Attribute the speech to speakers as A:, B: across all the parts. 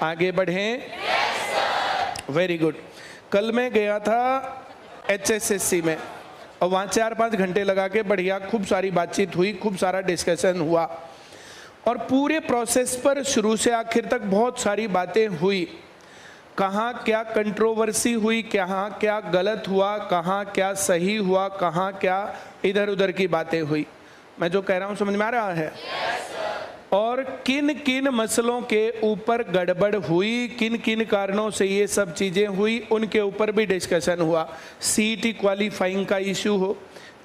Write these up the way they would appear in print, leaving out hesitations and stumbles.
A: आगे बढ़ें। Very good. कल मैं गया था HSSC में और वहाँ 4-5 घंटे लगा के बढ़िया खूब सारी बातचीत हुई, खूब सारा डिस्कशन हुआ और पूरे प्रोसेस पर शुरू से आखिर तक बहुत सारी बातें हुई। कहाँ क्या कंट्रोवर्सी हुई, कहाँ क्या गलत हुआ, कहाँ क्या सही हुआ, कहाँ क्या इधर उधर की बातें हुई। मैं जो कह रहा हूँ समझ में आ रहा है? और किन किन मसलों के ऊपर गड़बड़ हुई, किन किन कारणों से ये सब चीज़ें हुई, उनके ऊपर भी डिस्कशन हुआ। CET क्वालिफाइंग का इशू हो,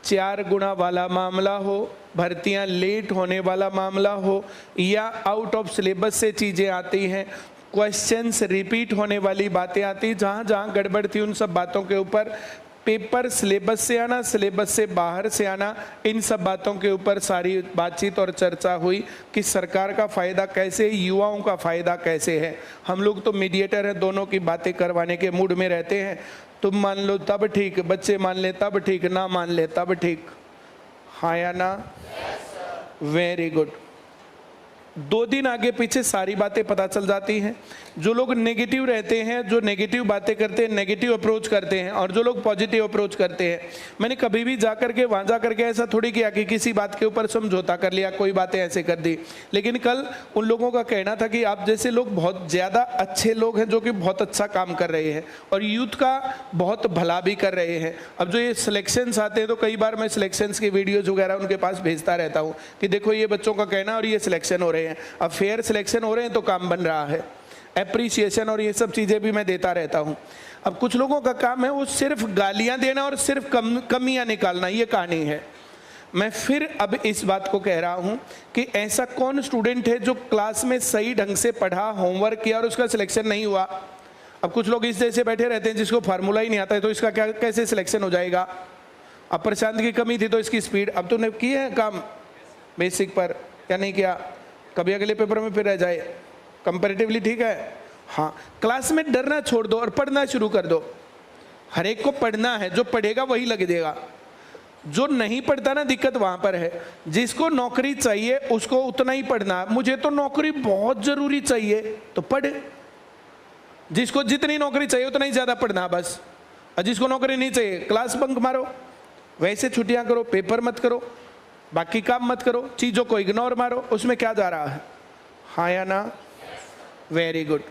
A: 4 गुना वाला मामला हो, भर्तियां लेट होने वाला मामला हो, या आउट ऑफ सिलेबस से चीज़ें आती हैं, क्वेश्चंस रिपीट होने वाली बातें आती, जहाँ जहाँ गड़बड़ थी उन सब बातों के ऊपर पेपर सिलेबस से आना, सिलेबस से बाहर से आना, इन सब बातों के ऊपर सारी बातचीत और चर्चा हुई कि सरकार का फ़ायदा कैसे, युवाओं का फ़ायदा कैसे है। हम लोग तो मीडिएटर हैं, दोनों की बातें करवाने के मूड में रहते हैं। तुम मान लो तब ठीक, बच्चे मान ले तब ठीक, ना मान ले तब ठीक। हाँ या ना? Very good. 2 दिन आगे पीछे सारी बातें पता चल जाती हैं। जो लोग नेगेटिव रहते हैं, जो नेगेटिव बातें करते हैं, नेगेटिव अप्रोच करते हैं, और जो लोग पॉजिटिव अप्रोच करते हैं। मैंने कभी भी जा करके वहाँ जा करके ऐसा थोड़ी किया कि किसी बात के ऊपर समझौता कर लिया, कोई बातें ऐसे कर दी। लेकिन कल उन लोगों का कहना था कि आप जैसे लोग बहुत ज़्यादा अच्छे लोग हैं जो कि बहुत अच्छा काम कर रहे हैं और यूथ का बहुत भला भी कर रहे हैं। अब जो ये सिलेक्शंस आते हैं तो कई बार मैं सिलेक्शंस की वीडियोज़ वगैरह उनके पास भेजता रहता हूँ कि देखो ये बच्चों का कहना और ये सिलेक्शन हो रहे हैं। अब फेयर सिलेक्शन हो रहे हैं तो काम बन रहा है, एप्रिसिएशन और ये सब चीज़ें भी मैं देता रहता हूँ। अब कुछ लोगों का काम है वो सिर्फ गालियाँ देना और सिर्फ कमियाँ निकालना, ये कहानी है। मैं फिर अब इस बात को कह रहा हूँ कि ऐसा कौन स्टूडेंट है जो क्लास में सही ढंग से पढ़ा, होमवर्क किया और उसका सिलेक्शन नहीं हुआ। अब कुछ लोग इस जैसे बैठे रहते हैं जिसको फार्मूला ही नहीं आता है, तो इसका क्या कैसे सिलेक्शन हो जाएगा। अब प्रशांत की कमी थी तो इसकी स्पीड, अब तूने किए हैं काम बेसिक पर या नहीं किया, कभी अगले पेपर में फिर रह जाए। कंपैरेटिवली ठीक है। हाँ, क्लास में डरना छोड़ दो और पढ़ना शुरू कर दो। हर एक को पढ़ना है, जो पढ़ेगा वही लग देगा। जो नहीं पढ़ता ना, दिक्कत वहां पर है। जिसको नौकरी चाहिए उसको उतना ही पढ़ना। मुझे तो नौकरी बहुत जरूरी चाहिए तो पढ़। जिसको जितनी नौकरी चाहिए उतना ही ज्यादा पढ़ना बस। और जिसको नौकरी नहीं चाहिए क्लास बंक मारो, वैसे छुट्टियां करो, पेपर मत करो, बाकी काम मत करो, चीजों को इग्नोर मारो, उसमें क्या जा रहा है। हाँ या ना? Very good.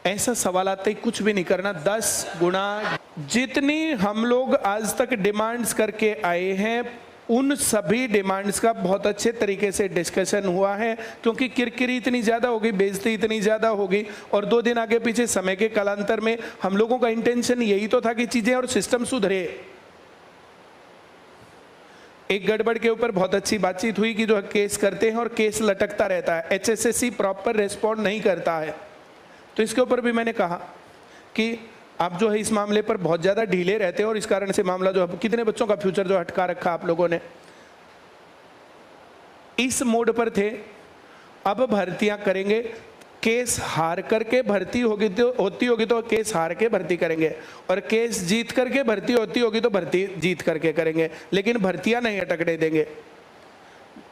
A: ऐसा सवाल आते ही कुछ भी नहीं करना। 10 गुना जितनी हम लोग आज तक डिमांड्स करके आए हैं उन सभी डिमांड्स का बहुत अच्छे तरीके से डिस्कशन हुआ है, क्योंकि किरकिरी इतनी ज़्यादा होगी, बेइज्जती इतनी ज़्यादा होगी, और 2 दिन आगे पीछे समय के कालांतर में हम लोगों का इंटेंशन यही तो था कि चीज़ें और सिस्टम सुधरे। एक गड़बड़ के ऊपर बहुत अच्छी बातचीत हुई कि जो केस करते हैं और केस लटकता रहता है, HSSC प्रॉपर रिस्पॉन्ड नहीं करता है। तो इसके ऊपर भी मैंने कहा कि आप जो है इस मामले पर बहुत ज़्यादा ढीले रहते हैं और इस कारण से मामला जो है, कितने बच्चों का फ्यूचर जो हटका रखा आप लोगों ने। इस मोड पर थे। अब भर्तियां करेंगे, केस हार करके भर्ती होगी तो होती होगी तो केस हार के भर्ती करेंगे, और केस जीत करके भर्ती होती होगी तो भर्ती जीत करके करेंगे, लेकिन भर्तियां नहीं अटकने देंगे।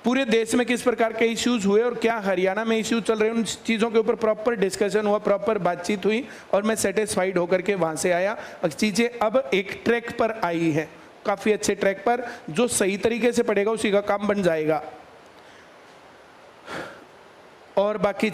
A: पूरे देश में किस प्रकार के इश्यूज हुए और क्या हरियाणा में इश्यूज चल रहे हैं, उन चीज़ों के ऊपर प्रॉपर डिस्कशन हुआ, प्रॉपर बातचीत हुई और मैं सेटिस्फाइड होकर के वहाँ से आया। चीज़ें अब एक ट्रैक पर आई है, काफ़ी अच्छे ट्रैक पर। जो सही तरीके से पढ़ेगा उसी का काम बन जाएगा। और बाकी